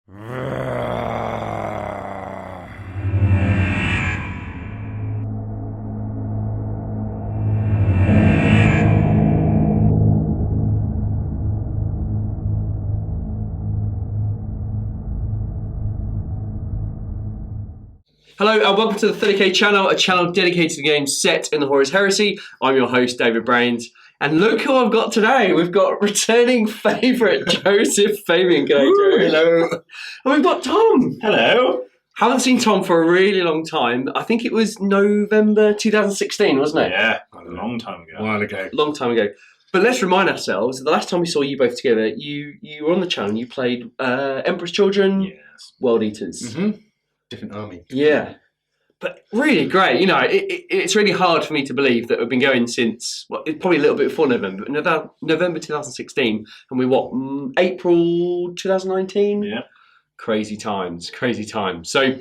Hello and welcome to the 30k channel, a channel dedicated to the game set in the HORUS HERESY. I'm your host, David Brains. And look who I've got today. We've got returning favourite Joseph Fabian. Hello. And we've got Tom. Hello. Haven't seen Tom for a really long time. I think it was November 2016, wasn't it? Yeah, a long time ago. A while ago. Long time ago. But let's remind ourselves, the last time we saw you both together, you were on the channel, you played Emperor's Children, Yes. World Eaters. Mm-hmm. Different army. Yeah. But really great. You know, it's really hard for me to believe that we've been going since, well, it's probably a little bit before November, but November 2016, and we April 2019? Yeah. Crazy times, crazy times. So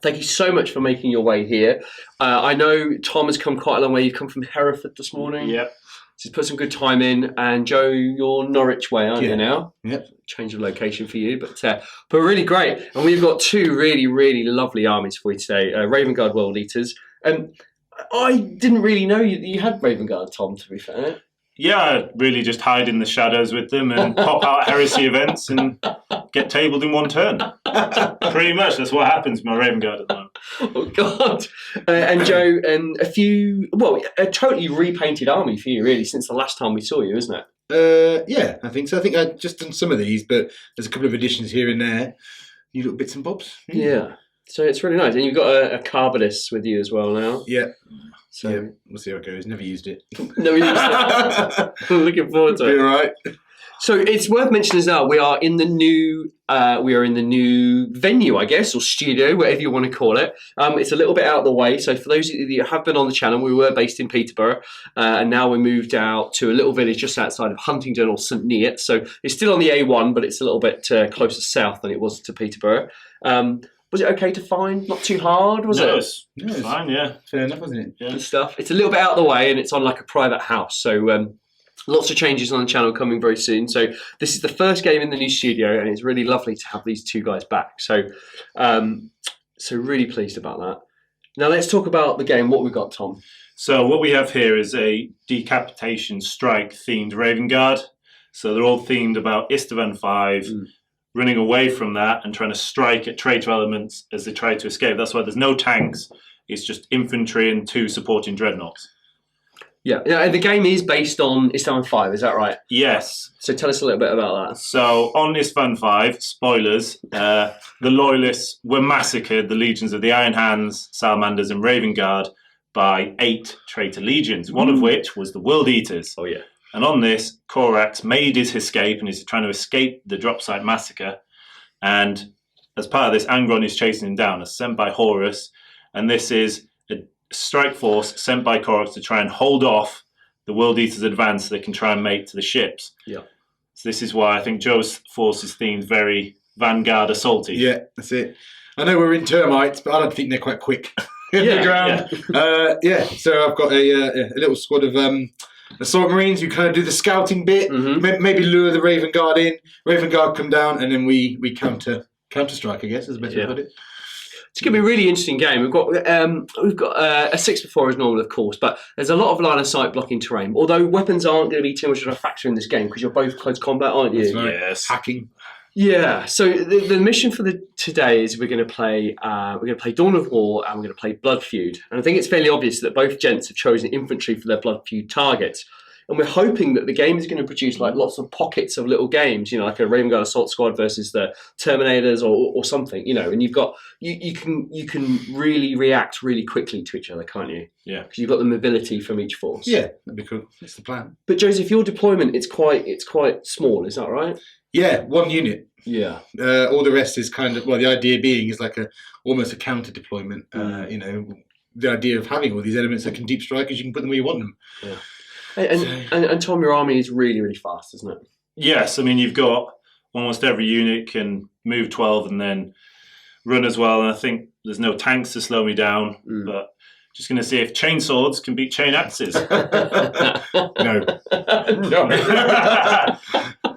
thank you so much for making your way here. I know Tom has come quite a long way. You've come from Hereford this morning. Yep. So he's put some good time in. And Joe, you're Norwich way, aren't you now? Yep. Change of location for you, but really great. And we've got two really lovely armies for you today. Raven Guard World Eaters. I didn't really know you had Raven Guard, Tom, to be fair. Yeah, I really just hide in the shadows with them and pop out heresy events and get tabled in one turn. Pretty much, that's what happens with my Raven Guard at the moment. Oh, God. And Joe, a totally repainted army for you, really, since the last time we saw you, isn't it? Yeah, I think so. I think I've just done some of these, but there's a couple of additions here and there. You little bits and bobs. Yeah. So it's really nice. And you've got a Carbidus with you as well now. Yeah. So yeah, we'll see how it goes. Never used it. Never used it. Looking forward to it. Be all right. So it's worth mentioning as well, we are in the new venue, I guess, or studio, whatever you want to call it. It's a little bit out of the way. So for those of you that have been on the channel, we were based in Peterborough, and now we moved out to a little village just outside of Huntingdon or St Neots. So it's still on the A1, but it's a little bit closer south than it was to Peterborough. Was it okay to find? Not too hard, was it? It's fine, yeah. Fair enough, wasn't it? Yeah. Good stuff. It's a little bit out of the way, and it's on like a private house. So lots of changes on the channel coming very soon. So this is the first game in the new studio, and it's really lovely to have these two guys back. So really pleased about that. Now let's talk about the game. What we've got, Tom? So what we have here is a decapitation strike themed Raven Guard. So they're all themed about Istvan 5, running away from that and trying to strike at traitor elements as they try to escape. That's why there's no tanks. It's just infantry and 2 supporting dreadnoughts. Yeah, and the game is based on Istvan 5, is that right? Yes. So tell us a little bit about that. So on Istvan 5, spoilers, the Loyalists were massacred, the legions of the Iron Hands, Salamanders and Raven Guard, by 8 traitor legions, one of which was the World Eaters. Oh yeah. And on this, Terrax made his escape and is trying to escape the drop site massacre. And as part of this, Angron is chasing him down, as sent by HORUS. And this is a strike force sent by Terrax to try and hold off the World Eaters' advance so they can try and make to the ships. Yeah. So this is why I think Joe's force is themed very Vanguard assaulty. Yeah, that's it. I know we're in termites, but I don't think they're quite quick in the ground. So I've got a little squad of assault marines who kind of do the scouting bit, maybe lure the Raven Guard in. Raven Guard come down, and then we counter strike, I guess, is the best way to put it. It's going to be a really interesting game. We've got a 6x4 as normal, of course, but there's a lot of line of sight blocking terrain. Although weapons aren't going to be too much of a factor in this game because you're both close combat, aren't you? That's right. Yes. Hacking. Yeah. So the mission for today is we're going to play Dawn of War and we're going to play Blood Feud. And I think it's fairly obvious that both gents have chosen infantry for their Blood Feud targets. And we're hoping that the game is going to produce like lots of pockets of little games, you know, like a Raven Guard Assault Squad versus the Terminators or something, you know. And you've got you can really react really quickly to each other, can't you? Yeah. Because you've got the mobility from each force. Yeah, that'd be cool. That's the plan. But Joseph, your deployment it's quite small, is that right? Yeah, 1 unit. Yeah. All the rest is kind of, well, the idea being is like almost a counter deployment. You know, the idea of having all these elements that can deep strike is you can put them where you want them. Yeah. And Tom, your army is really, really fast, isn't it? Yes, I mean, you've got almost every unit can move 12 and then run as well. And I think there's no tanks to slow me down, but just going to see if chain swords can beat chain axes. No. No.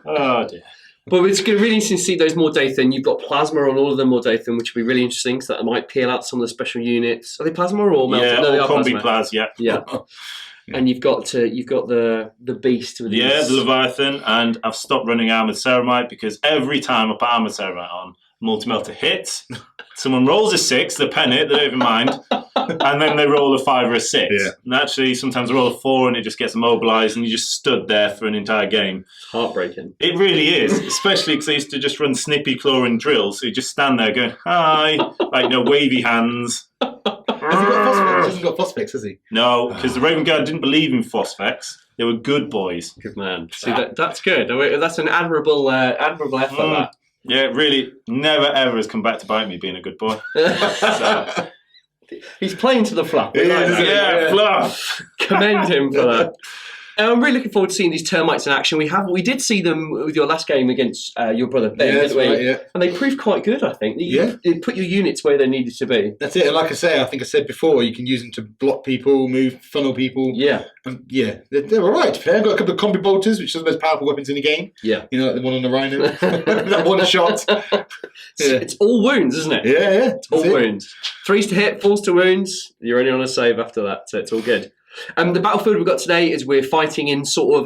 Oh, dear. But it's going to be really interesting to see those Mordathan. You've got plasma on all of them Mordathan, which will be really interesting. So that might peel out some of the special units. Are they plasma or melted? Yeah, no, they all are combi plasma. Yeah. And you've got the beast with the Leviathan, and I've stopped running Armoured Ceramite because every time I put Armoured Ceramite on, Multi-Melter hits, someone rolls a 6, they pen it, they don't even mind, and then they roll a 5 or a 6. Yeah. And actually, sometimes I roll a 4 and it just gets immobilised and you just stood there for an entire game. Heartbreaking. It really is, especially because I used to just run Snippy Claw and Drill, so you just stand there going, hi, like, wavy hands. He hasn't got Phosphex, has he? No, because the Raven Guard didn't believe in Phosphex. They were good boys. Good man. See, that's good. That's an admirable effort, that. Yeah, really, never ever has come back to bite me being a good boy. So. He's playing to the fluff. Fluff. Commend him for that. I'm really looking forward to seeing these termites in action. We did see them with your last game against your brother Ben, didn't we? Right, yeah. And they proved quite good, I think. You put your units where they needed to be. That's it. And like I say, I think I said before, you can use them to block people, move, funnel people. Yeah. And they're all right. I've got a couple of combi bolters, which are the most powerful weapons in the game. Yeah. You know, like the one on the Rhino. That one shot. It's all wounds, isn't it? Yeah. It's all wounds. 3s to hit, 4s to wounds. You're only on a save after that, so it's all good. The battlefield we've got today is we're fighting in sort of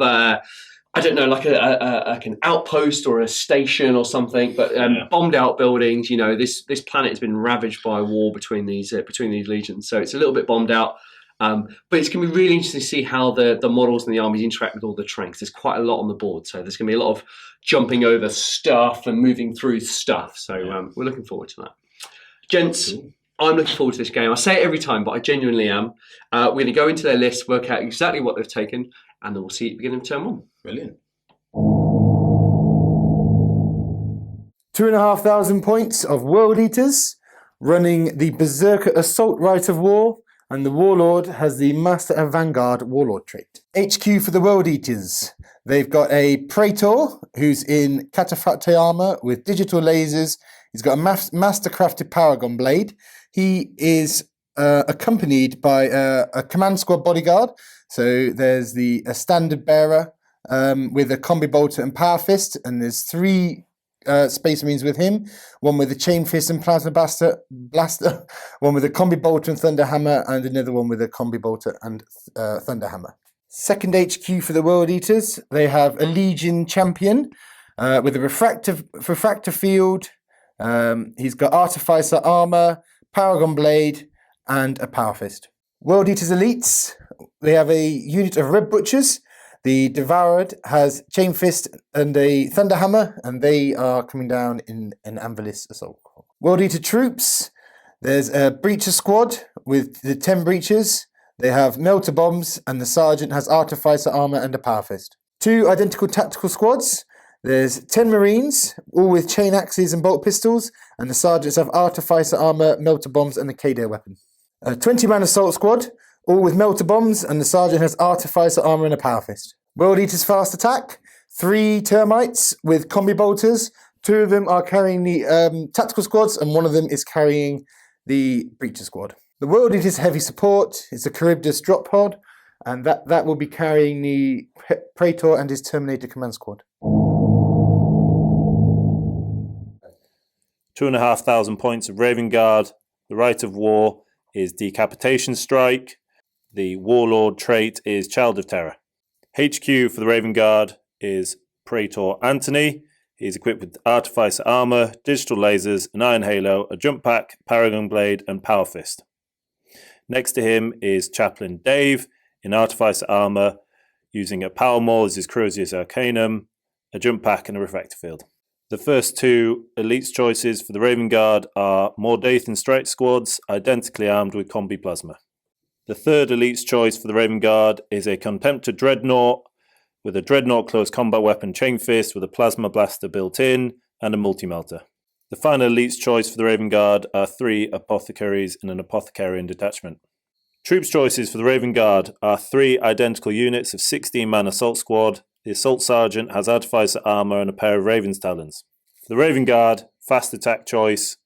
like an outpost or a station or something, but bombed out buildings. You know, this planet has been ravaged by war between these legions, so it's a little bit bombed out. But it's going to be really interesting to see how the models and the armies interact with all the terrain. There's quite a lot on the board, so there's going to be a lot of jumping over stuff and moving through stuff. So we're looking forward to that, gents. I'm looking forward to this game. I say it every time, but I genuinely am. We're going to go into their list, work out exactly what they've taken, and then we'll see at the beginning of turn 1. Brilliant. 2,500 points of World Eaters, running the Berserker Assault Rite of War, and the Warlord has the Master and Vanguard Warlord trait. HQ for the World Eaters. They've got a Praetor, who's in Cataphracte armor with digital lasers. He's got a master-crafted Paragon Blade. He is accompanied by a command squad bodyguard. So there's a standard bearer with a combi bolter and power fist, and there's 3 Space Marines with him. One with a chain fist and plasma blaster. One with a combi bolter and thunder hammer, and another one with a combi bolter and thunder hammer. Second HQ for the World Eaters. They have a Legion champion with a refractor field. He's got Artificer armor, Paragon Blade, and a Power Fist. World Eaters Elites, they have a unit of Red Butchers. The Devoured has Chain Fist and a Thunder Hammer, and they are coming down in an Anvilis Assault. World Eater Troops, there's a Breacher Squad with the 10 Breachers. They have Melter Bombs, and the Sergeant has Artificer armor and a Power Fist. 2 identical tactical squads. There's 10 Marines, all with chain axes and bolt pistols, and the Sergeants have Artificer armor, Melter Bombs, and a K-Dare weapon. A 20-man assault squad, all with Melter Bombs, and the Sergeant has Artificer armor and a Power Fist. World Eaters Fast Attack, 3 Termites with combi bolters. 2 of them are carrying the tactical squads, and 1 of them is carrying the Breacher Squad. The World Eaters Heavy Support is a Charybdis droppod, and that will be carrying the Praetor and his Terminator Command Squad. 2,500 points of Raven Guard. The Rite of War is Decapitation Strike. The Warlord trait is Child of Terror. HQ for the Raven Guard is Praetor Anthony. He's equipped with Artificer Armor, Digital Lasers, an Iron Halo, a Jump Pack, Paragon Blade, and Power Fist. Next to him is Chaplain Dave in Artificer Armor, using a Power Maul as his Crozius Arcanum, a Jump Pack, and a Refractor Field. The first 2 Elites choices for the Raven Guard are Mordathan Strike Squads, identically armed with Combi Plasma. The third Elites choice for the Raven Guard is a Contemptor Dreadnought, with a Dreadnought close combat weapon Chain Fist with a Plasma Blaster built in, and a Multi-Melter. The final Elites choice for the Raven Guard are 3 Apothecaries and an Apothecarian detachment. Troops choices for the Raven Guard are 3 identical units of 16-man Assault Squad. The Assault Sergeant has Artificer armor and a pair of Raven's Talons. For the Raven Guard, fast attack choice,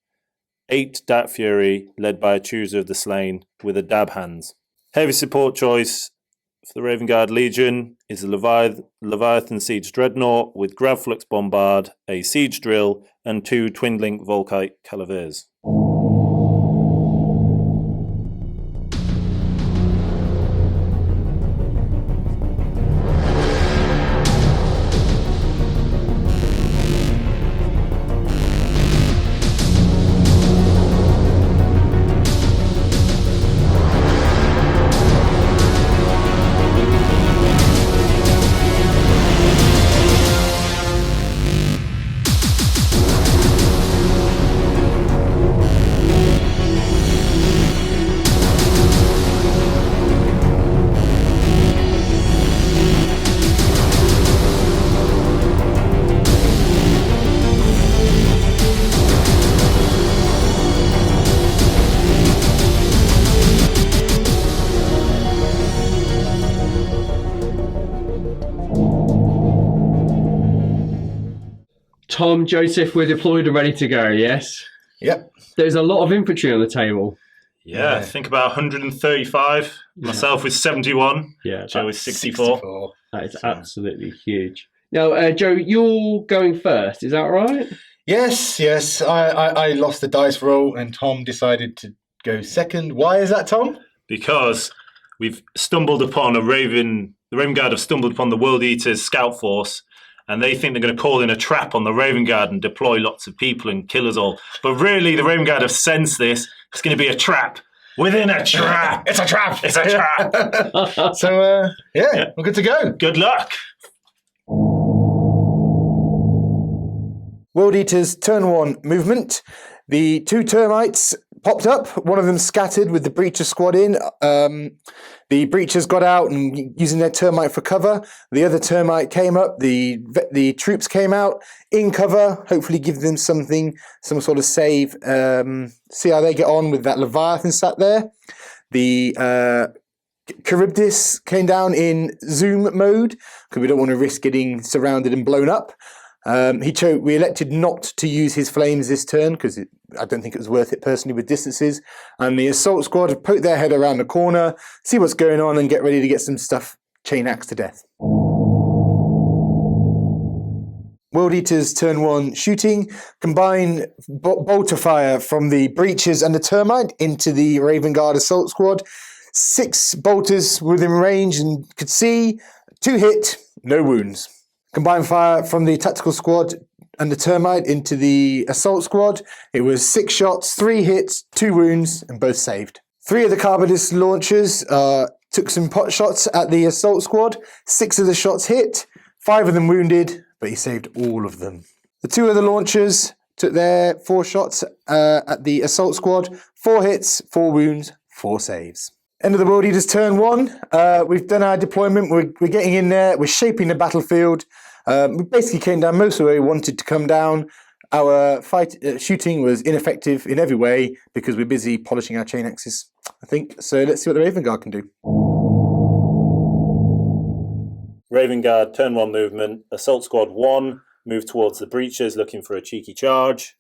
8 Dat Fury, led by a Chooser of the Slain, with a Dab Hands. Heavy support choice, for the Raven Guard Legion is a Leviathan Siege Dreadnought with Gravflux Bombard, a Siege Drill, and 2 Twin-Link Volkite Calaveras. Tom, Joseph, we're deployed and ready to go, yes? Yep. There's a lot of infantry on the table. Yeah, I think about 135. Myself with 71. Yeah, Joe with 64. That is absolutely huge. Now, Joe, you're going first, is that right? Yes. I lost the dice roll and Tom decided to go second. Why is that, Tom? Because we've stumbled upon the Raven Guard have stumbled upon the World Eaters scout force, and they think they're going to call in a trap on the Raven Guard and deploy lots of people and kill us all. But really, the Raven Guard have sensed this. It's going to be a trap within a trap. It's a trap. It's a trap. So, we're good to go. Good luck. World Eaters turn 1 movement. The 2 termites popped up. One of them scattered with the Breacher squad in. The Breachers got out and using their termite for cover. The other termite came up. The troops came out in cover. Hopefully give them some sort of save. See how they get on with that Leviathan sat there. The Charybdis came down in zoom mode because we don't want to risk getting surrounded and blown up. We elected not to use his flames this turn because I don't think it was worth it personally with distances. And the assault squad poke their head around the corner, see what's going on, and get ready to get some stuff chain axe to death. World Eaters turn 1 shooting. Combine bolter fire from the breaches and the termite into the Raven Guard assault squad. 6 bolters within range and could see. 2 hit, no wounds. Combine fire from the tactical squad and the termite into the assault squad. It was 6 shots, 3 hits, 2 wounds, and both saved. 3 of the Carbidus launchers took some pot shots at the assault squad. 6 of the shots hit, 5 of them wounded, but he saved all of them. The 2 other launchers took their 4 shots at the assault squad. 4 hits, 4 wounds, 4 saves. End of the World Eaters turn 1. We've done our deployment. We're getting in there. We're shaping the battlefield. We basically came down most of the way we wanted to come down. Our shooting was ineffective in every way because we're busy polishing our chain axes, I think. So let's see what the Raven Guard can do. Raven Guard turn 1 movement. Assault Squad 1 move towards the breaches looking for a cheeky charge.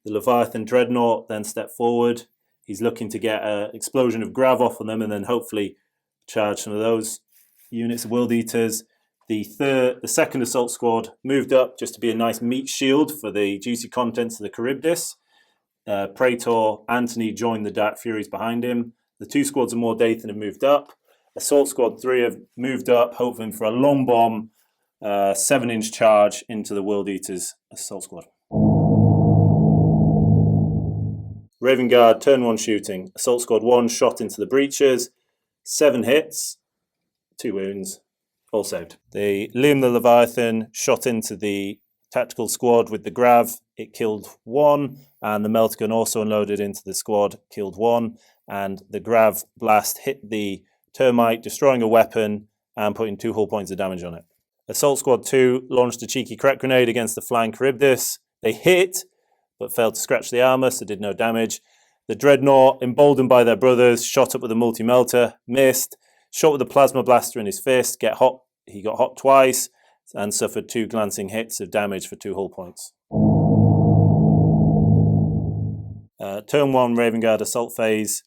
The Leviathan Dreadnought then step forward. He's looking to get an explosion of grav off on them and then hopefully charge some of those units of World Eaters. The second assault squad moved up just to be a nice meat shield for the juicy contents of the Charybdis. Praetor, Anthony joined the Dark Furies behind him. The 2 squads of Mordathan have moved up. Assault Squad 3 have moved up, hoping for a long bomb, 7-inch charge into the World Eaters assault squad. Raven Guard, turn 1 shooting. Assault Squad 1 shot into the breaches. 7 hits, 2 wounds, all saved. The Liam the Leviathan shot into the tactical squad with the Grav. It killed 1, and the Meltgun also unloaded into the squad, killed 1, and the Grav blast hit the termite, destroying a weapon and putting 2 hull points of damage on it. Assault Squad 2 launched a cheeky crack grenade against the flying Charybdis. They hit, but failed to scratch the armour, so did no damage. The Dreadnought, emboldened by their brothers, shot up with a multi-melter, missed, shot with a plasma blaster in his fist, he got hot twice, and suffered 2 glancing hits of damage for 2 hull points. Turn 1 Raven Guard assault phase.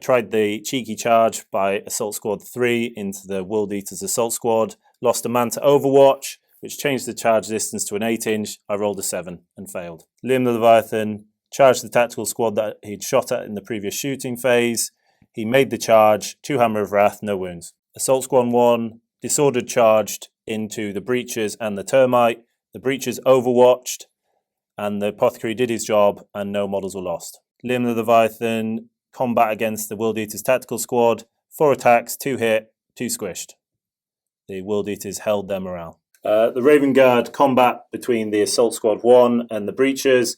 Tried the cheeky charge by Assault Squad 3 into the World Eaters Assault Squad. Lost a man to Overwatch, which changed the charge distance to an 8-inch. I rolled a 7 and failed. Liam the Leviathan charged the tactical squad that he'd shot at in the previous shooting phase. He made the charge, 2 Hammer of Wrath, no wounds. Assault Squad 1 disordered charged into the Breachers and the Termite. The Breachers overwatched, and the Apothecary did his job, and no models were lost. Liam the Leviathan combat against the World Eaters tactical squad. 4 attacks, 2 hit, 2 squished. The World Eaters held their morale. The Raven Guard combat between the Assault Squad 1 and the Breachers.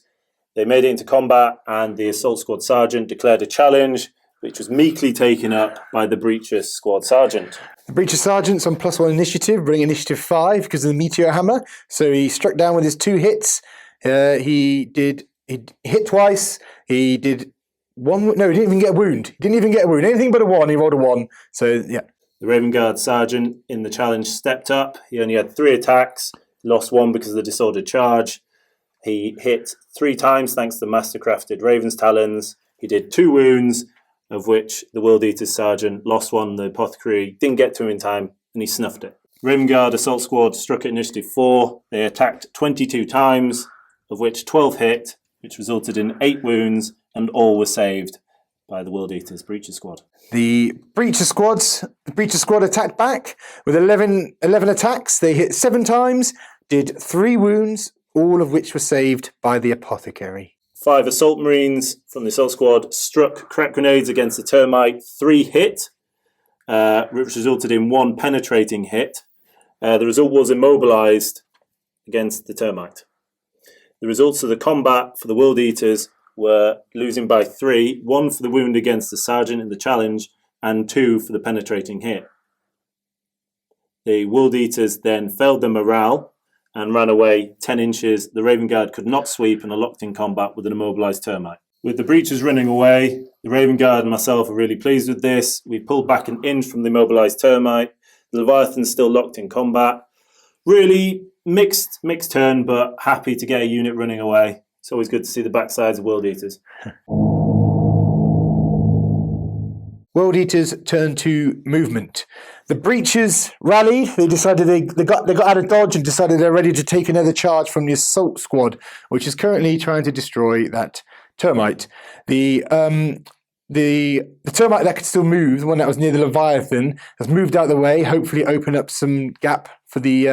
They made it into combat, and the Assault Squad Sergeant declared a challenge, which was meekly taken up by the Breacher Squad Sergeant. The Breacher Sergeant's on +1 initiative, bringing initiative 5 because of the Meteor Hammer. So he struck down with his 2 hits. He hit twice. He did one. No, he didn't even get a wound. He didn't even get a wound. Anything but a 1. He rolled a 1. So yeah. The Raven Guard Sergeant in the challenge stepped up. He only had 3 attacks. Lost 1 because of the disordered charge. He hit 3 times thanks to the mastercrafted Raven's Talons. He did 2 wounds, of which the World Eaters Sergeant lost 1. The Apothecary didn't get to him in time, and he snuffed it. Raven Guard Assault Squad struck at initiative 4. They attacked 22 times, of which 12 hit, which resulted in 8 wounds, and all were saved by the World Eaters Breacher Squad. The Breacher Squad attacked back with 11 attacks. They hit 7 times, did 3 wounds, all of which were saved by the Apothecary. 5 Assault Marines from the Assault Squad struck crack grenades against the Termite. 3 hit, which resulted in 1 penetrating hit. The result was immobilized against the Termite. The results of the combat for the World Eaters were losing by 3, 1 for the wound against the Sergeant in the challenge, and 2 for the penetrating hit. The World Eaters then failed their morale and ran away 10 inches. The Raven Guard could not sweep and are locked in combat with an immobilized Termite. With the Breachers running away, the Raven Guard and myself are really pleased with this. We pulled back an inch from the immobilized Termite. The Leviathan's still locked in combat. Really mixed turn, but happy to get a unit running away. It's always good to see the backsides of World Eaters. World Eaters turned to movement. The Breachers rallied. They decided they got out of dodge and decided they're ready to take another charge from the Assault Squad, which is currently trying to destroy that Termite. The Termite that could still move, the one that was near the Leviathan, has moved out of the way, hopefully open up some gap for the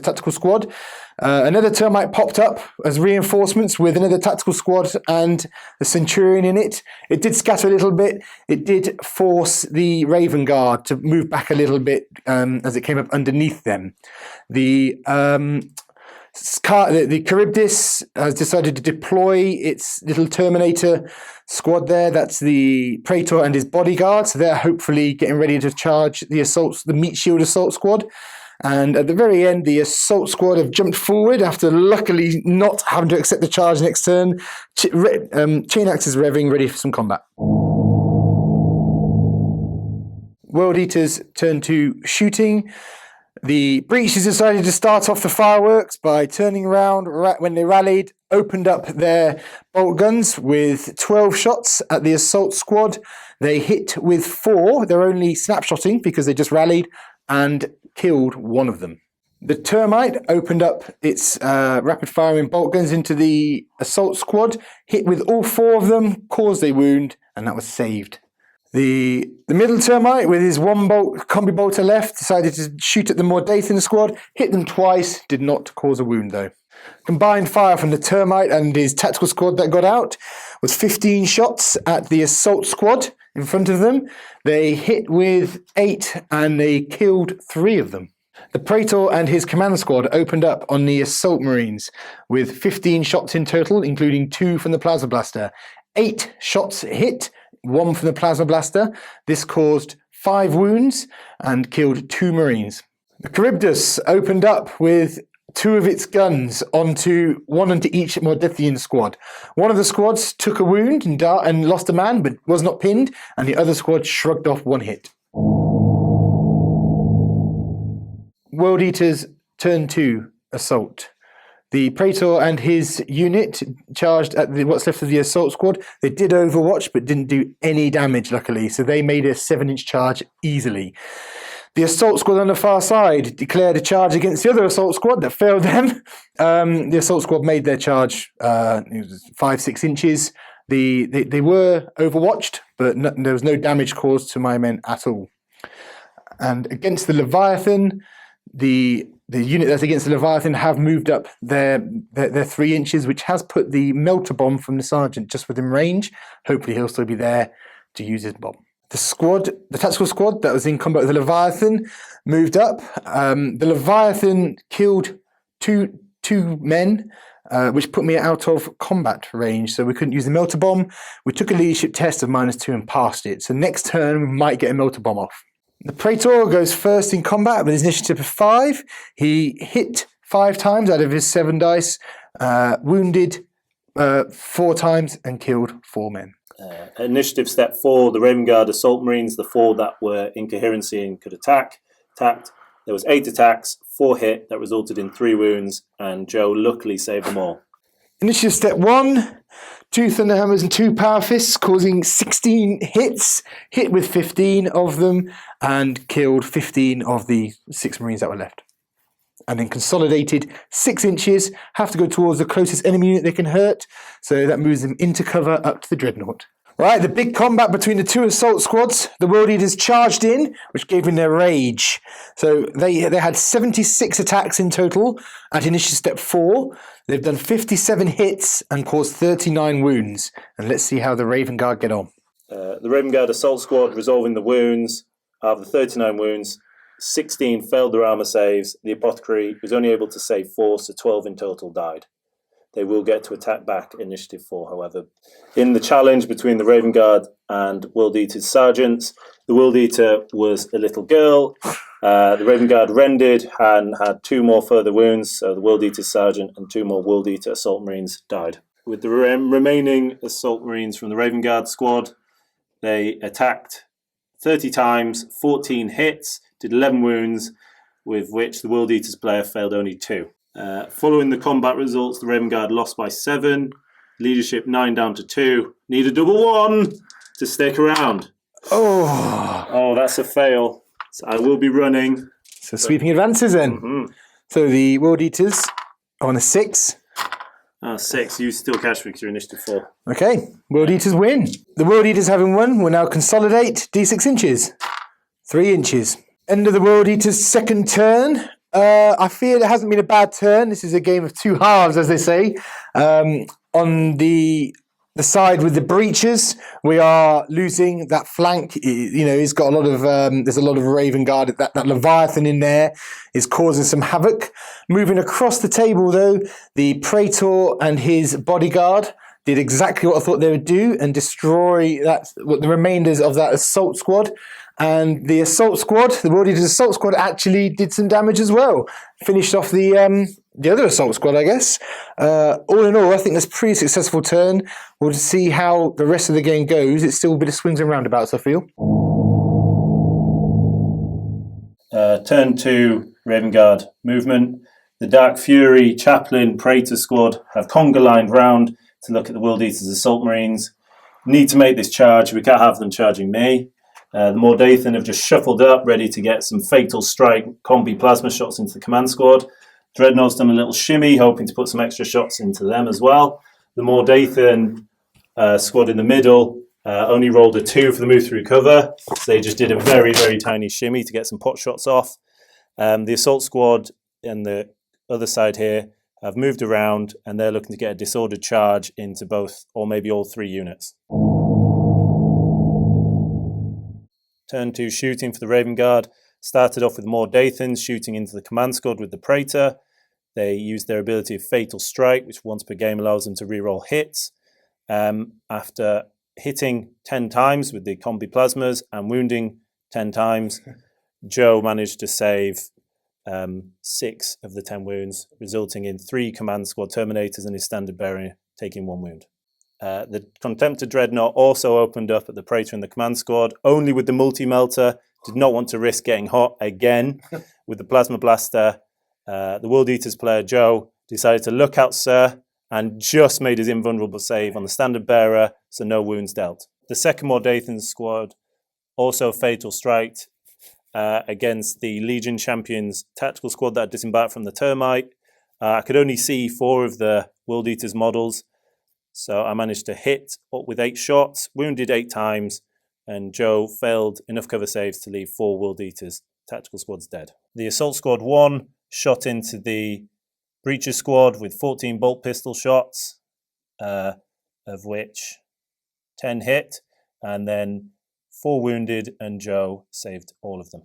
tactical squad. Another Termite popped up as reinforcements with another tactical squad and the Centurion in it. It did scatter a little bit. It did force the Raven Guard to move back a little bit as it came up underneath them. The Charybdis has decided to deploy its little Terminator squad there. That's the Praetor and his bodyguard. So they're hopefully getting ready to charge the Meat Shield Assault Squad. And at the very end, the Assault Squad have jumped forward after luckily not having to accept the charge next turn. Chain Axe is revving, ready for some combat. World Eaters turn to shooting. The Breachers decided to start off the fireworks by turning around when they rallied, opened up their bolt guns with 12 shots at the Assault Squad. They hit with 4. They're only snapshotting because they just rallied and killed 1 of them. The Termite opened up its rapid firing bolt guns into the Assault Squad, hit with all 4 of them, caused a wound, and that was saved. The middle Termite, with his 1 combi bolter left, decided to shoot at the Mordathan squad, hit them twice, did not cause a wound though. Combined fire from the Termite and his tactical squad that got out was 15 shots at the Assault Squad in front of them. They hit with 8 and they killed 3 of them. The Praetor and his command squad opened up on the Assault Marines with 15 shots in total, including 2 from the Plasma Blaster. 8 shots hit, 1 from the Plasma Blaster. This caused 5 wounds and killed 2 Marines. The Charybdis opened up with 2 of its guns onto each Mordathian squad. One of the squads took a wound and lost a man, but was not pinned, and the other squad shrugged off 1 hit. World Eaters turn to assault. The Praetor and his unit charged at what's left of the assault squad. They did overwatch, but didn't do any damage, luckily. So they made a 7-inch charge easily. The assault squad on the far side declared a charge against the other assault squad that failed them. The assault squad made their charge 5-6 inches. They were overwatched, but there was no damage caused to my men at all. And against the Leviathan, the unit that's against the Leviathan have moved up their 3 inches, which has put the melter bomb from the sergeant just within range. Hopefully he'll still be there to use his bomb. The tactical squad that was in combat with the Leviathan moved up. The Leviathan killed two men, which put me out of combat range, so we couldn't use the melter bomb. We took a leadership test of -2 and passed it. So next turn we might get a melter bomb off. The Praetor goes first in combat with his initiative of 5. He hit 5 times out of his 7 dice, wounded 4 times, and killed 4 men. Initiative step 4, the Raven Guard Assault Marines, the 4 that were in coherency and could attacked. There was 8 attacks, 4 hit, that resulted in 3 wounds, and Joe luckily saved them all. Initiative step 1, 2 Thunderhammers and 2 Power Fists, causing 16 hits, hit with 15 of them, and killed 15 of the 6 Marines that were left. And then consolidated 6 inches, have to go towards the closest enemy unit they can hurt, so that moves them into cover up to the Dreadnought. Right, the big combat between the 2 assault squads. The World Eaters charged in, which gave them their rage. So they had 76 attacks in total at initiative step 4. They've done 57 hits and caused 39 wounds. And let's see how the Raven Guard get on. The Raven Guard Assault Squad resolving the wounds. Out of the 39 wounds, 16 failed their armour saves. The Apothecary was only able to save 4, so 12 in total died. They will get to attack back initiative 4, however. In the challenge between the Raven Guard and World Eater's sergeants, the World Eater was a little girl. The Raven Guard rendered and had 2 more further wounds, so the World Eater's sergeant and 2 more World Eater Assault Marines died. With the remaining Assault Marines from the Raven Guard squad, they attacked 30 times, 14 hits, did 11 wounds, with which the World Eater's player failed only 2. Following the combat results, the Raven Guard lost by 7, leadership 9 down to 2. Need a double 1 to stick around. Oh, that's a fail. So I will be running. So sweeping advances then. Mm-hmm. So the World Eaters on a 6. 6, you still cash because you're initiative 4. Okay, World Eaters win. The World Eaters having won will now consolidate D6 inches. 3 inches. End of the World Eaters' second turn. I feel it hasn't been a bad turn. This is a game of 2 halves, as they say. On the side with the breaches, we are losing that flank. He's got a lot of. There's a lot of Raven Guard. That Leviathan in there is causing some havoc. Moving across the table, though, the Praetor and his bodyguard did exactly what I thought they would do and destroy the remainders of that assault squad. And the assault squad, the World Eaters assault squad, actually did some damage as well. Finished off the other assault squad, I guess. All in all, I think that's a pretty successful turn. We'll see how the rest of the game goes. It's still a bit of swings and roundabouts, I feel. Turn 2, Raven Guard movement. The Dark Fury, Chaplain, Praetor squad have conga lined round to look at the World Eaters assault marines. Need to make this charge. We can't have them charging me. The Mordathan have just shuffled up, ready to get some fatal strike combi plasma shots into the command squad. Dreadnought's done a little shimmy, hoping to put some extra shots into them as well. The Mordathan squad in the middle only rolled a 2 for the move through cover, so they just did a very, very tiny shimmy to get some pot shots off. The assault squad and the other side here have moved around, and they're looking to get a disordered charge into both or maybe all 3 units. Turn 2, shooting for the Raven Guard. Started off with Mordathans shooting into the command squad with the Praetor. They used their ability of Fatal Strike, which once per game allows them to reroll hits. After hitting 10 times with the combi plasmas and wounding 10 times, Joe managed to save 6 of the 10 wounds, resulting in 3 command squad Terminators and his standard bearer taking 1 wound. The Contemptor Dreadnought also opened up at the Praetor and the command squad, only with the multi-melter. Did not want to risk getting hot again with the Plasma Blaster. The World Eaters player, Joe, decided to look out, sir, and just made his invulnerable save on the standard bearer, so no wounds dealt. The second Mordathan squad also fatal striked against the Legion Champions tactical squad that had disembarked from the Termite. I could only see 4 of the World Eaters models, so I managed to hit up with 8 shots, wounded 8 times, and Joe failed enough cover saves to leave 4 World Eaters tactical squads dead. The Assault Squad 1 shot into the Breacher squad with 14 bolt pistol shots, of which 10 hit, and then 4 wounded, and Joe saved all of them.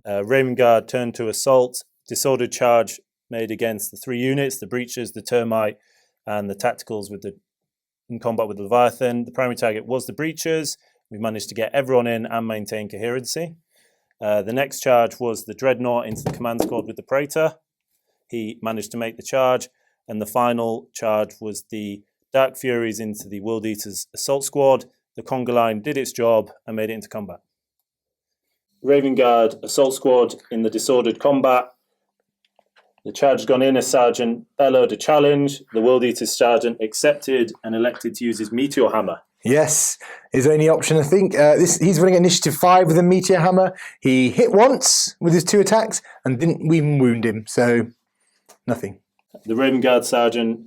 Raven Guard turned to assault. Disordered charge made against the 3 units, the Breachers, the Termite, and the Tacticals in combat with the Leviathan. The primary target was the Breachers. We managed to get everyone in and maintain coherency. The next charge was the Dreadnought into the command squad with the Praetor. He managed to make the charge. And the final charge was the Dark Furies into the World Eaters assault squad. The Conga line did its job and made it into combat. Raven Guard assault squad in the disordered combat. The charge had gone in as Sergeant bellowed a challenge. The World Eaters Sergeant accepted and elected to use his Meteor Hammer. Yes, his only option, I think. He's running initiative 5 with a Meteor Hammer. He hit once with his 2 attacks and didn't even wound him, so nothing. The Raven Guard Sergeant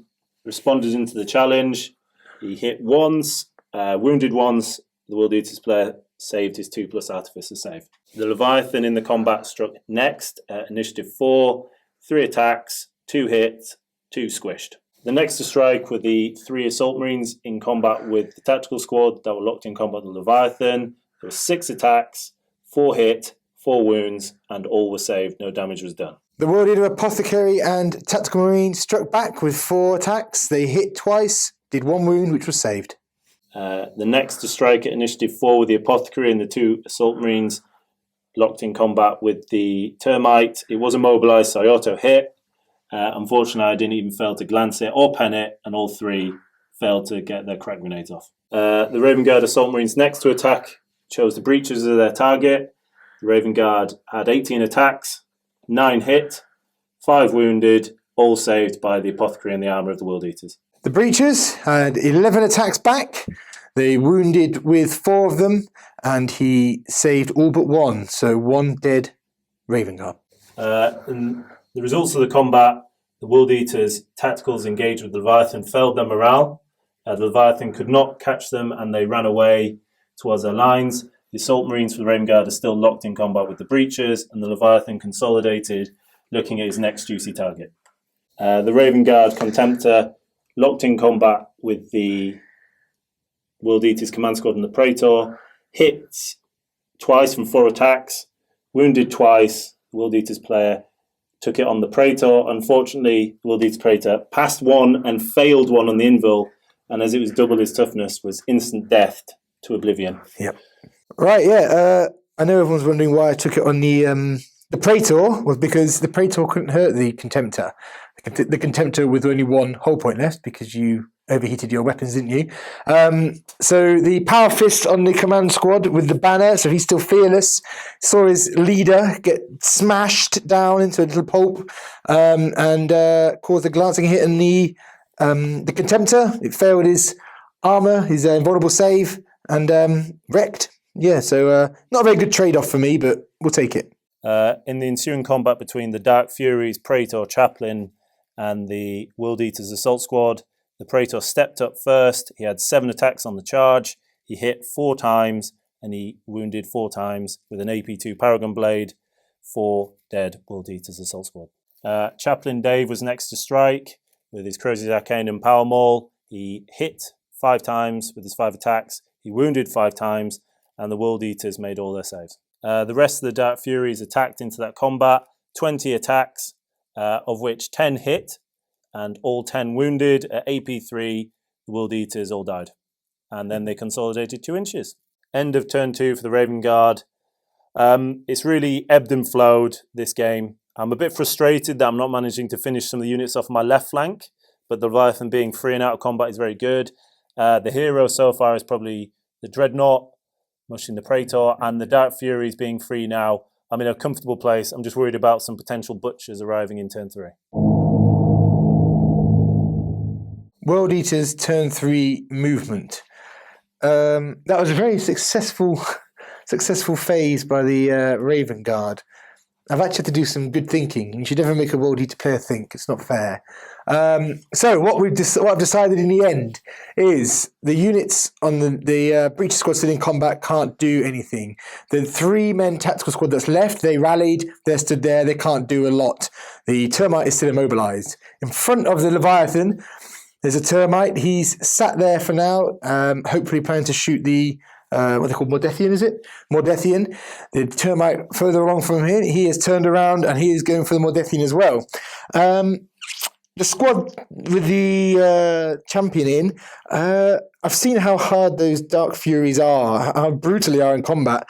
responded into the challenge. He hit once, wounded once. The World Eaters player saved his 2+ Artificer save. The Leviathan in the combat struck next, initiative 4, 3 attacks, 2 hits, 2 squished. The next to strike were the 3 Assault Marines in combat with the tactical squad that were locked in combat with the Leviathan. There were 6 attacks, 4 hit, 4 wounds, and all were saved. No damage was done. The World Eater Apothecary and Tactical Marine struck back with 4 attacks. They hit twice, did 1 wound, which was saved. The next to strike at initiative 4 were the Apothecary and the 2 Assault Marines locked in combat with the Termite. It was immobilized, so I auto hit. Unfortunately, I didn't even fail to glance it or pen it, and all 3 failed to get their crack grenades off. The Raven Guard Assault Marines next to attack chose the Breachers as their target. The Raven Guard had 18 attacks, 9 hit, 5 wounded, all saved by the Apothecary and the armour of the World Eaters. The Breachers had 11 attacks back. They wounded with 4 of them, and he saved all but 1, so 1 dead Raven Guard. And the results of the combat, the World Eaters tacticals engaged with the Leviathan failed their morale. The Leviathan could not catch them, and they ran away towards their lines. The Assault Marines for the Raven Guard are still locked in combat with the Breachers, and the Leviathan consolidated, looking at his next juicy target. The Raven Guard Contemptor locked in combat with the World Eaters Command Squad and the Praetor, hit twice from 4 attacks, wounded twice. The World Eaters player took it on the Praetor. Unfortunately, the World Eaters Praetor passed 1 and failed 1 on the Invul, and as it was double his toughness, was instant death to oblivion. Yep. Right, yeah. I know everyone's wondering why I took it on the Praetor was because the Praetor couldn't hurt the Contemptor. The Contemptor with only 1 hull point left because you overheated your weapons, didn't you? So the Power Fist on the command squad with the banner, so he's still fearless, saw his leader get smashed down into a little pulp and caused a glancing hit in the Contemptor. It failed his armour, his invulnerable save, and wrecked. Yeah, so not a very good trade-off for me, but we'll take it. In the ensuing combat between the Dark Furies, Praetor, Chaplain, and the World Eaters Assault Squad, the Praetor stepped up first. He had 7 attacks on the charge. He hit 4 times, and he wounded 4 times with an AP2 Paragon Blade. 4 dead World Eaters Assault Squad. Chaplain Dave was next to strike with his Crozier Arcane and Power Maul. He hit 5 times with his 5 attacks. He wounded 5 times, and the World Eaters made all their saves. The rest of the Dark Furies attacked into that combat. 20 attacks, of which 10 hit, and all 10 wounded. At AP3, the World Eaters all died. And then they consolidated 2 inches. End of turn 2 for the Raven Guard. It's really ebbed and flowed, this game. I'm a bit frustrated that I'm not managing to finish some of the units off my left flank, but the Leviathan being free and out of combat is very good. The hero so far is probably the Dreadnought, mushing the Praetor, and the Dark Furies being free now I'm in a comfortable place. I'm just worried about some potential butchers arriving in turn 3. World Eaters turn 3 movement. That was a very successful phase by the Raven Guard. I've actually had to do some good thinking. You should never make a World Eater player think. It's not fair. So what I've decided in the end is the units on the Breacher squad still in combat can't do anything. The 3-men tactical squad that's left, they rallied, they're stood there, they can't do a lot. The Termite is still immobilized. In front of the Leviathan, there's a Termite. He's sat there for now, hopefully planning to shoot the what they call Mordethian, is it? Mordethian. The Termite further along from him, he has turned around and he is going for the Mordethian as well. The squad with the champion in, I've seen how hard those Dark Furies are, how brutally they are in combat.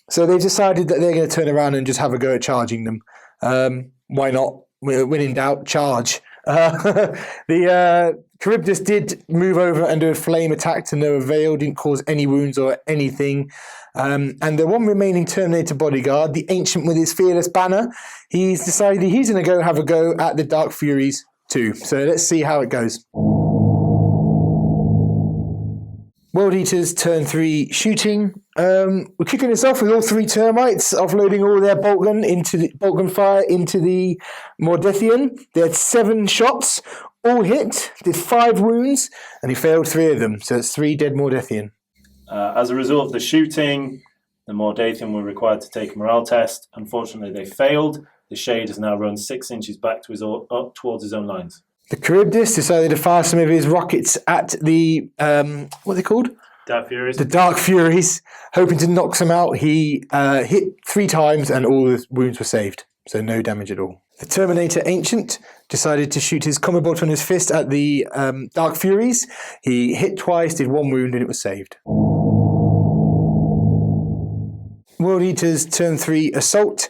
So they've decided that they're going to turn around and just have a go at charging them. Why not? When in doubt, charge. The Charybdis did move over and do a flame attack to no avail, didn't cause any wounds or anything. And the one remaining Terminator bodyguard, the Ancient with his fearless banner, he's decided he's going to go have a go at the Dark Furies too. So let's see how it goes. World Eaters turn 3 shooting. We're kicking this off with all 3 Termites offloading all their bolt gun fire into the Mordethian. They had 7 shots, all hit, did 5 wounds, and he failed 3 of them. So it's 3 dead Mordethian. As a result of the shooting, the Mordethian were required to take a morale test. Unfortunately, they failed. The Shade has now run 6 inches back to up towards his own lines. The Charybdis decided to fire some of his rockets at the, what are they called? Dark Furies. The Dark Furies, hoping to knock some out. He hit 3 times and all the wounds were saved, so no damage at all. The Terminator Ancient decided to shoot his combo bolt on his fist at the Dark Furies. He hit twice, did 1 wound, and it was saved. World Eaters turn 3 assault.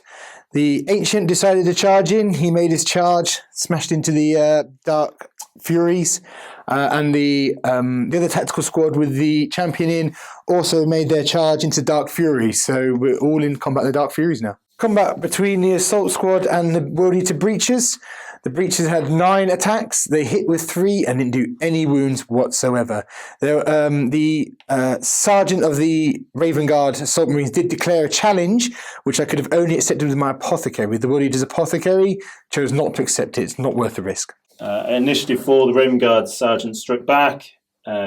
The Ancient decided to charge in. He made his charge, smashed into the Dark Furies, and the other tactical squad with the champion in also made their charge into Dark Furies. So we're all in combat with the Dark Furies now. Combat between the assault squad and the World Eater Breachers. The Breachers had 9 attacks. They hit with 3 and didn't do any wounds whatsoever. The sergeant of the Raven Guard Assault Marines did declare a challenge, which I could have only accepted with my apothecary. The World Eater's apothecary chose not to accept it. It's not worth the risk. Initiative 4, the Raven Guard sergeant struck back.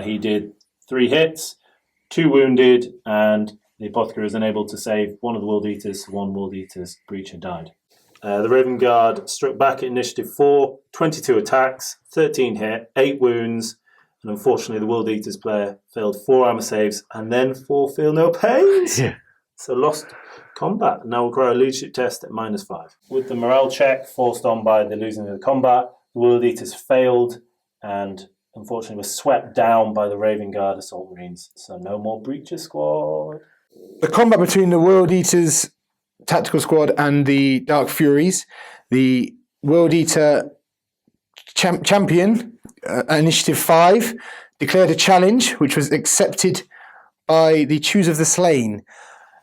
He did 3 hits, 2 wounded, and the apothecary was unable to save one of the World Eaters. 1 World Eater's breacher died. The Raven Guard struck back at Initiative 4, 22 attacks, 13 hit, 8 wounds, and unfortunately the World Eaters player failed 4 armor saves and then 4 feel no pains. Yeah. So lost combat. Now will require a leadership test at -5. With the morale check forced on by the losing of the combat, the World Eaters failed and unfortunately were swept down by the Raven Guard Assault Marines. So no more Breacher Squad. The combat between the World Eaters Tactical Squad and the Dark Furies, the World Eater champion, Initiative 5, declared a challenge which was accepted by the Choose of the Slain.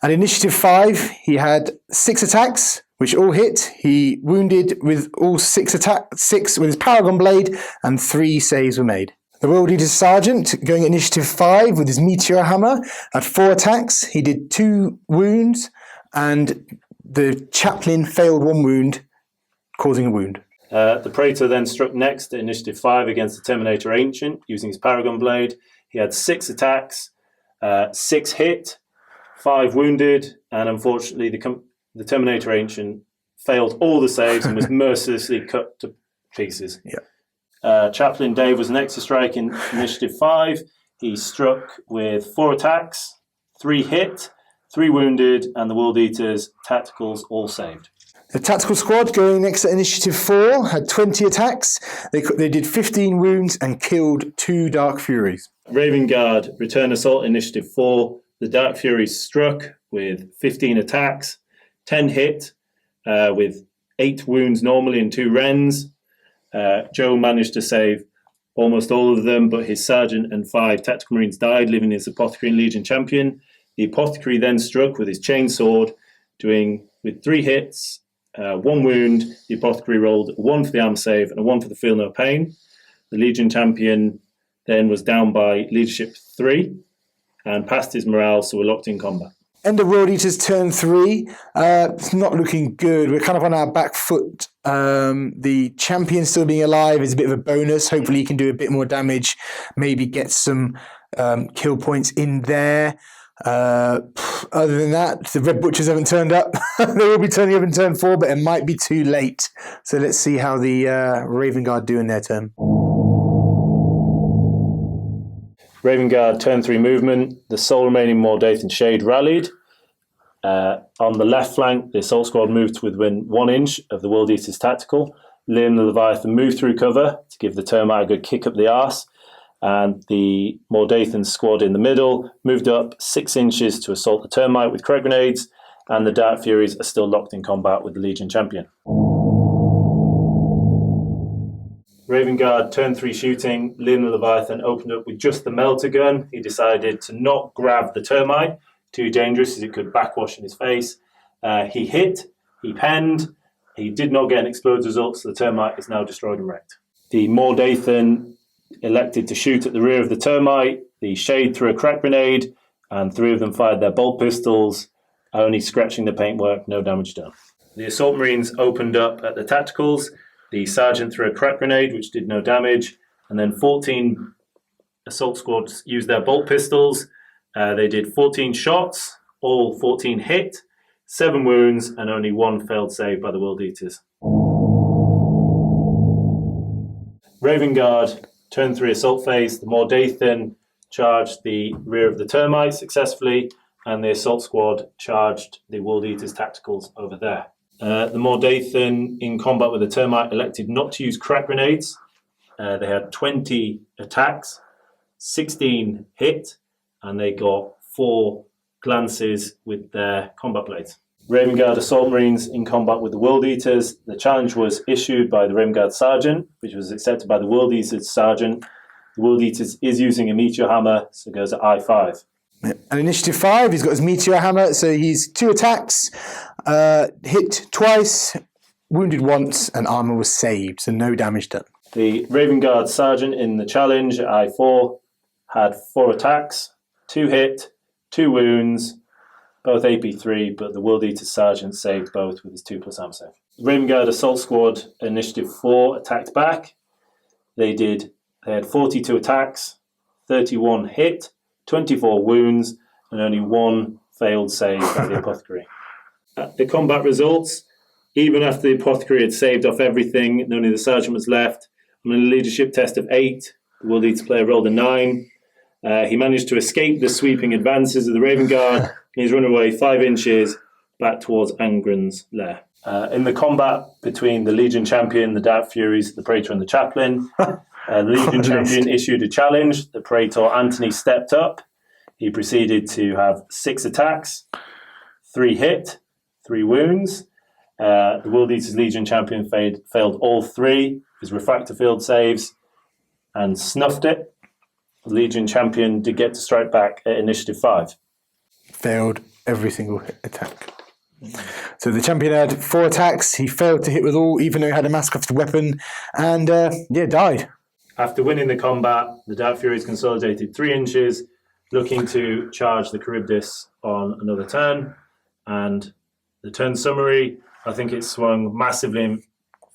At Initiative 5, he had 6 attacks, which all hit. He wounded with all 6 with his Paragon Blade, and 3 saves were made. The World Eater Sergeant, going at Initiative 5 with his Meteor Hammer, had 4 attacks. He did 2 wounds, and the Chaplain failed 1 wound, causing a wound. The Praetor then struck next at Initiative 5 against the Terminator Ancient, using his Paragon Blade. He had 6 attacks, 6 hit, 5 wounded, and unfortunately the Terminator Ancient failed all the saves and was mercilessly cut to pieces. Yeah. Chaplain Dave was next to strike in Initiative 5. He struck with 4 attacks, 3 hit, 3 wounded, and the World Eaters tacticals all saved. The Tactical Squad, going next at Initiative 4, had 20 attacks. They did 15 wounds and killed 2 Dark Furies. Raven Guard return assault Initiative 4. The Dark Furies struck with 15 attacks, 10 hit, with 8 wounds normally and 2 rends. Joe managed to save almost all of them, but his sergeant and 5 tactical marines died, leaving his apothecary and legion champion. The apothecary then struck with his chainsword, doing with 3 hits, 1 wound. The apothecary rolled a 1 for the arm save and a 1 for the feel no pain. The Legion champion then was down by leadership 3 and passed his morale, so we're locked in combat. End of World Eaters turn 3. It's not looking good. We're kind of on our back foot. The champion still being alive is a bit of a bonus. Hopefully he can do a bit more damage, maybe get some kill points in there. Other than that, the Red Butchers haven't turned up. They will be turning up in turn 4, but it might be too late. So let's see how the Raven Guard do in their turn. Raven Guard turn 3 movement. The sole remaining Mordaith and Shade rallied. On the left flank, the Assault Squad moved to within 1 inch of the World Eater's tactical. Liam the Leviathan moved through cover to give the Termite a good kick up the arse. And the Mordathan squad in the middle moved up 6 inches to assault the Termite with Kreg grenades. And the Dark Furies are still locked in combat with the Legion champion. Raven Guard turn 3 shooting. Liam the Leviathan opened up with just the melter gun. He decided to not grab the Termite. Too dangerous as it could backwash in his face. He hit, he penned, he did not get an explode result, so the Termite is now destroyed and wrecked. The Mordathan elected to shoot at the rear of the Termite. The Shade threw a crack grenade, and 3 of them fired their bolt pistols, only scratching the paintwork, no damage done. The Assault Marines opened up at the tacticals. The Sergeant threw a crack grenade, which did no damage, and then 14 Assault Squads used their bolt pistols. They did 14 shots, all 14 hit, 7 wounds, and only 1 failed save by the World Eaters. Raven Guard, turn 3 assault phase. The Mordathan charged the rear of the Termite successfully, and the Assault Squad charged the World Eaters tacticals over there. The Mordathan in combat with the Termite elected not to use crack grenades. They had 20 attacks, 16 hit, and they got 4 glances with their combat blades. Raven Guard Assault Marines in combat with the World Eaters. The challenge was issued by the Raven Guard Sergeant, which was accepted by the World Eaters Sergeant. The World Eaters is using a Meteor Hammer, so it goes at I5. And initiative 5, he's got his Meteor Hammer, so he's 2 attacks, hit twice, wounded once, and armor was saved, so no damage done. The Raven Guard Sergeant in the challenge at I4 had 4 attacks, 2 hit, 2 wounds, both AP3, but the World Eater Sergeant saved both with his 2+ armor save. Raven Guard Assault Squad Initiative 4 attacked back. They had 42 attacks, 31 hit, 24 wounds, and only 1 failed save by the Apothecary. At the combat results, even after the Apothecary had saved off everything and only the Sergeant was left, on a leadership test of 8, the World Eater player rolled a 9. He managed to escape the sweeping advances of the Raven Guard. He's run away 5 inches back towards Angren's lair. In the combat between the Legion Champion, the Dark Furies, the Praetor and the Chaplain, the Legion Champion issued a challenge. The Praetor Anthony stepped up. He proceeded to have 6 attacks, 3 hit, 3 wounds. The World Eaters Legion Champion failed all 3 his refractor field saves and snuffed it. The Legion Champion did get to strike back at Initiative 5. Failed every single attack. So the champion had 4 attacks. He failed to hit with all, even though he had a mask-crafted weapon, and died. After winning the combat, the Dark Furies consolidated 3 inches, looking to charge the Charybdis on another turn. And the turn summary, I think it swung massively in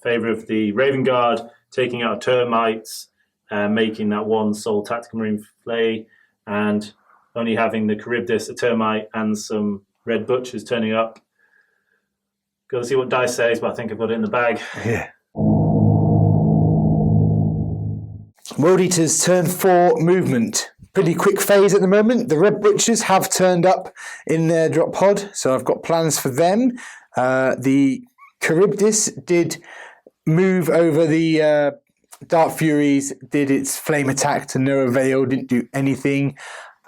favour of the Raven Guard, taking out termites, making that 1 sole tactical marine play, and only having the Charybdis, a termite, and some red butchers turning up. Got to see what dice says, but I think I've got it in the bag. Yeah. World Eaters turn 4 movement. Pretty quick phase at the moment. The Red Butchers have turned up in their drop pod, so I've got plans for them. The Charybdis did move over the Dark Furies, did its flame attack to no avail, didn't do anything.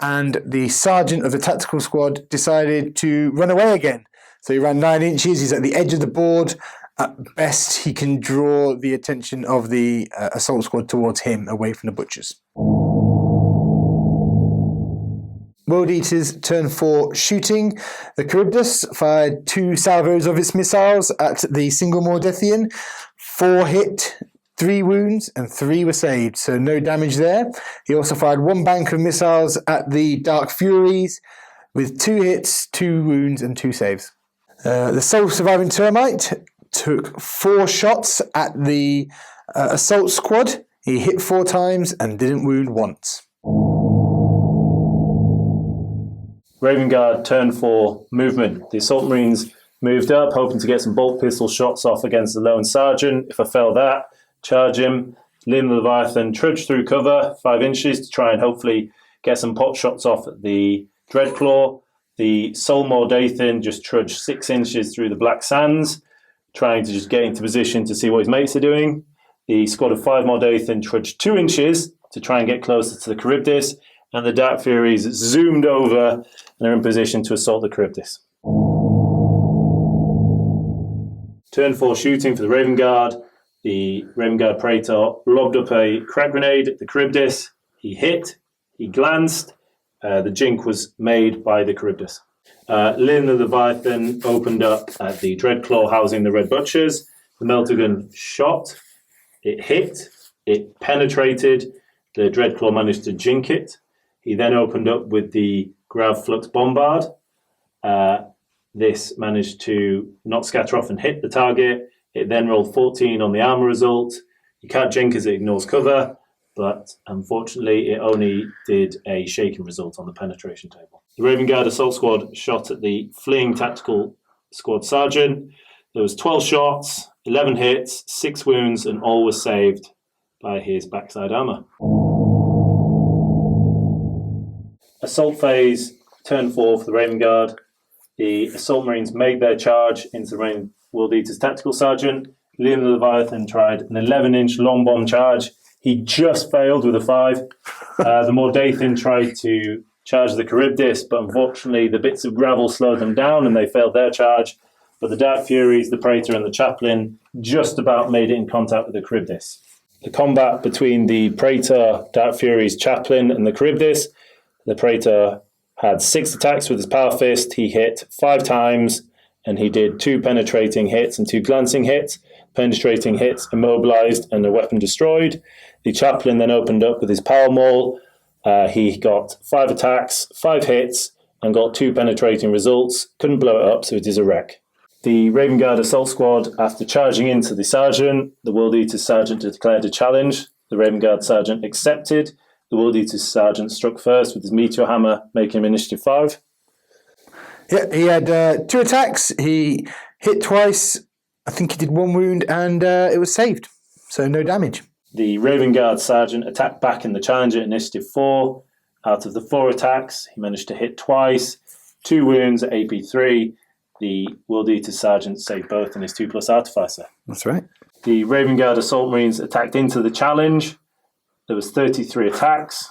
And the Sergeant of the Tactical Squad decided to run away again. So he ran 9 inches, he's at the edge of the board. At best, he can draw the attention of the Assault Squad towards him, away from the Butchers. World Eaters, turn 4, shooting. The Charybdis fired 2 salvos of its missiles at the single Mordethian. 4 hit, 3 wounds, and 3 were saved, so no damage there. He also fired 1 bank of missiles at the Dark Furies with 2 hits, 2 wounds, and 2 saves. The sole surviving termite took 4 shots at the assault squad. He hit 4 times and didn't wound once. Raven Guard, turn 4, movement. The Assault Marines moved up, hoping to get some bolt pistol shots off against the lone sergeant. If I fail that, charge him. Lyn the Leviathan trudged through cover 5 inches to try and hopefully get some pot shots off at the Dreadclaw. The Soul Mordathan just trudged 6 inches through the Black Sands, trying to just get into position to see what his mates are doing. The squad of 5 Mordathan trudged 2 inches to try and get closer to the Charybdis, and the Dark Furies zoomed over and are in position to assault the Charybdis. Turn 4 shooting for the Raven Guard. The Raven Guard Praetor lobbed up a crack grenade at the Charybdis. He hit, he glanced. The jink was made by the Charybdis. Lyn the Leviathan opened up at the Dreadclaw housing the Red Butchers. The melter gun shot. It hit. It penetrated. The Dreadclaw managed to jink it. He then opened up with the Grav Flux Bombard. This managed to not scatter off and hit the target. It then rolled 14 on the armor result. You can't jink as it ignores cover, but unfortunately it only did a shaking result on the penetration table. The Raven Guard Assault Squad shot at the fleeing Tactical Squad Sergeant. There was 12 shots, 11 hits, 6 wounds, and all was saved by his backside armor. Assault phase, turn 4 for the Raven Guard. The Assault Marines made their charge into the Raven World Eater's Tactical Sergeant. Lyn the Leviathan tried an 11-inch long bomb charge. He just failed with a 5. The Mordathan tried to charge the Charybdis, but unfortunately the bits of gravel slowed them down and they failed their charge. But the Dark Furies, the Praetor and the Chaplain just about made it in contact with the Charybdis. The combat between the Praetor, Dark Furies, Chaplain and the Charybdis. The Praetor had 6 attacks with his Power Fist. He hit 5 times, and he did 2 penetrating hits and 2 glancing hits. Penetrating hits immobilized and a weapon destroyed. The Chaplain then opened up with his Power Maul. He got 5 attacks, 5 hits, and got 2 penetrating results. Couldn't blow it up, so it is a wreck. The Raven Guard Assault Squad, after charging into the Sergeant, the World Eater's Sergeant declared a challenge. The Raven Guard Sergeant accepted. The World Eater's Sergeant struck first with his Meteor Hammer, making him initiative 5. Yeah, he had 2 attacks. He hit twice. I think he did 1 wound, and it was saved. So no damage. The Raven Guard Sergeant attacked back in the Challenger, initiative 4. Out of the 4 attacks, he managed to hit twice. 2 wounds at AP 3. The World Eater's Sergeant saved both in his 2+ Artificer. That's right. The Raven Guard Assault Marines attacked into the Challenge. There was 33 attacks,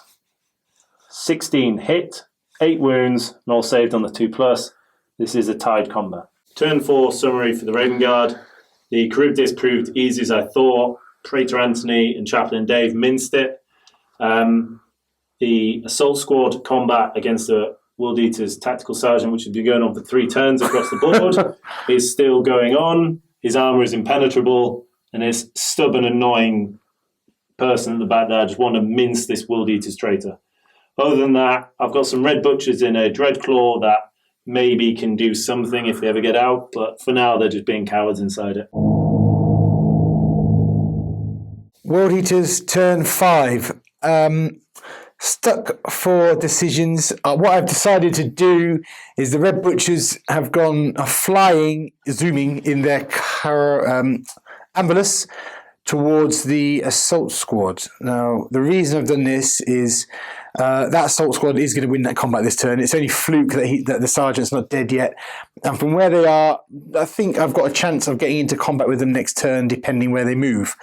16 hit, 8 wounds, and all saved on the 2+. This is a tied combat. Turn 4 summary for the Raven Guard. The Charybdis proved easy as I thought. Praetor Anthony and Chaplain Dave minced it. The Assault Squad combat against the World Eater's Tactical Sergeant, which has been going on for 3 turns across the board, is still going on. His armour is impenetrable, and his stubborn, annoying person at the back there, I just want to mince this World Eater's traitor. Other than that, I've got some Red Butchers in a Dreadclaw that maybe can do something if they ever get out, but for now they're just being cowards inside it. World Eaters, turn 5. Stuck for decisions. What I've decided to do is the Red Butchers have gone flying, zooming in their ambulance towards the Assault Squad. Now, the reason I've done this is that Assault Squad is going to win that combat this turn. It's only fluke that the Sergeant's not dead yet. And from where they are, I think I've got a chance of getting into combat with them next turn, depending where they move.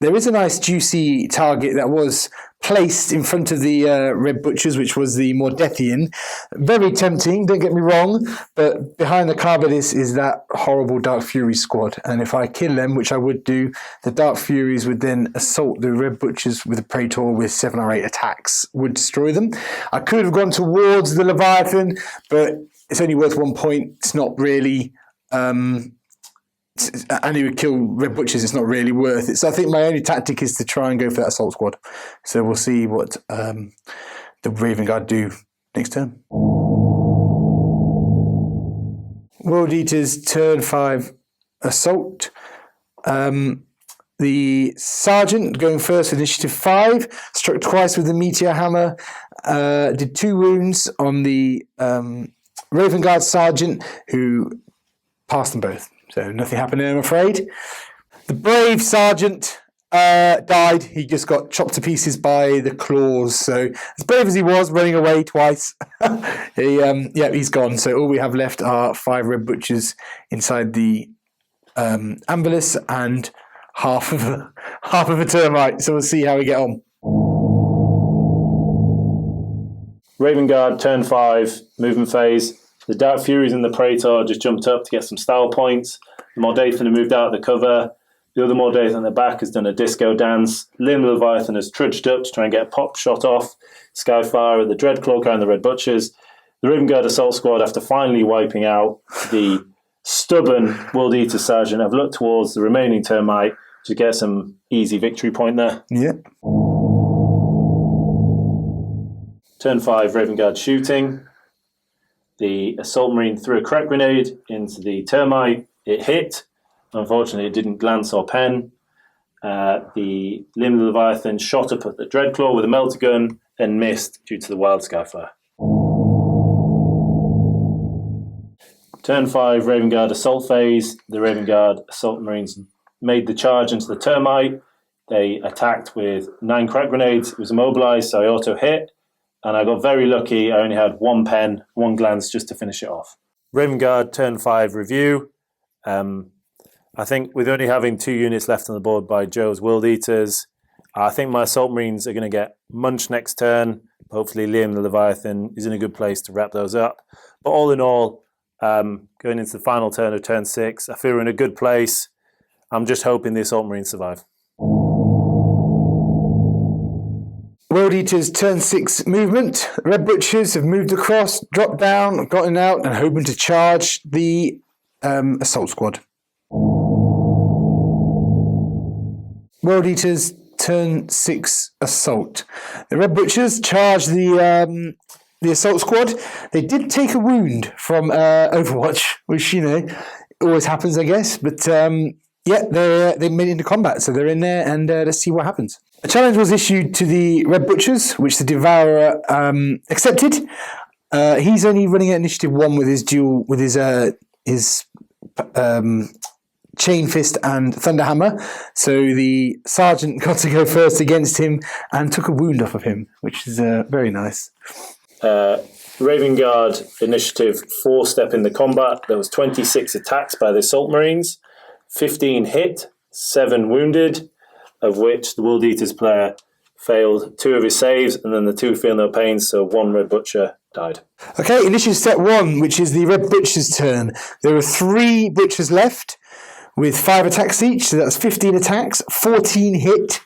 there is a nice juicy target that was placed in front of the Red Butchers, which was the Mordethian. Very tempting, don't get me wrong, but behind the Carbolis is that horrible Dark Fury squad. And if I kill them, which I would do, the Dark Furies would then assault the Red Butchers with a Praetor with 7 or 8 attacks, would destroy them. I could have gone towards the Leviathan, but it's only worth 1 point. It's not really... and he would kill Red Butchers, it's not really worth it. So I think my only tactic is to try and go for that assault squad. So we'll see what the Raven Guard do next turn. World Eaters, turn 5 assault. The Sergeant going first, initiative 5, struck twice with the Meteor Hammer, did 2 wounds on the Raven Guard Sergeant, who passed them both. So nothing happened there, I'm afraid. The brave sergeant died. He just got chopped to pieces by the claws. So as brave as he was, running away twice, he's gone. So all we have left are 5 Red Butchers inside the Ambulance and half of a termite. So we'll see how we get on. Raven Guard, turn 5, movement phase. The Dark Furies and the Praetor just jumped up to get some style points. The Mordathan have moved out of the cover. The other Mordathan in the back has done a disco dance. Lim Leviathan has trudged up to try and get a pop shot off Skyfire at the Dreadclaw and the Red Butchers. The Raven Guard Assault Squad, after finally wiping out the stubborn World Eater Sergeant, have looked towards the remaining termite to get some easy victory point there. Yeah. Turn 5, Raven Guard shooting. The Assault Marine threw a crack grenade into the termite. It hit. Unfortunately, it didn't glance or pen. The Limb Leviathan shot up at the Dreadclaw with a melter gun and missed due to the wild Skyfire. Turn 5, Raven Guard Assault phase. The Raven Guard Assault Marines made the charge into the termite. They attacked with 9 crack grenades. It was immobilized, so I auto-hit. And I got very lucky. I only had 1 pen, 1 glance just to finish it off. Raven Guard, turn 5 review. I think with only having 2 units left on the board by Joe's World Eaters, I think my Assault Marines are going to get munched next turn. Hopefully Liam the Leviathan is in a good place to wrap those up. But all in all, going into the final turn of turn 6, I feel we're in a good place. I'm just hoping the Assault Marines survive. World Eaters turn 6 movement. Red Butchers have moved across, dropped down, gotten out, and hoping to charge the assault squad. World Eaters turn 6 assault. The Red Butchers charge the assault squad. They did take a wound from Overwatch, which always happens, I guess. But they made it into combat, so they're in there, and let's see what happens. A challenge was issued to the Red Butchers, which the Devourer accepted. He's only running at initiative 1 with his duel with his Chain Fist and Thunderhammer. So the Sergeant got to go first against him and took a wound off of him, which is very nice. Raven Guard initiative 4 step in the combat. There was 26 attacks by the Assault Marines, 15 hit, 7 wounded, of which the World Eaters player failed 2 of his saves, and then the 2 feel no pain, so 1 Red Butcher died. Okay, initiative step 1, which is the Red Butcher's turn. There are 3 Butchers left with 5 attacks each, so that's 15 attacks, 14 hit,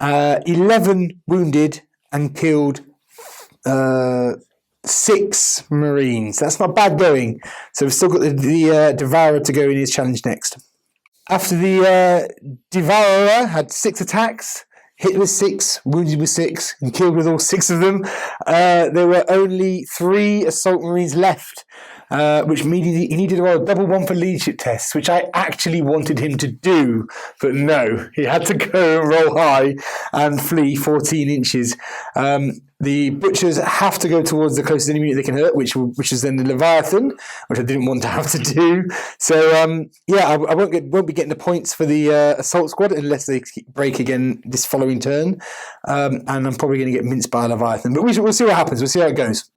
11 wounded, and killed 6 Marines. That's not bad going. So we've still got the Devourer to go in his challenge next. After the Devourer had 6 attacks, hit with 6, wounded with 6, and killed with all 6 of them, there were only 3 Assault Marines left, which means he needed to roll a double 1 for leadership tests, which I actually wanted him to do, but no, he had to go and roll high and flee 14 inches. The Butchers have to go towards the closest enemy they can hurt, which is then the Leviathan, which I didn't want to have to do. So, I won't be getting the points for the Assault Squad unless they break again this following turn. And I'm probably going to get minced by a Leviathan. But we'll see what happens. We'll see how it goes.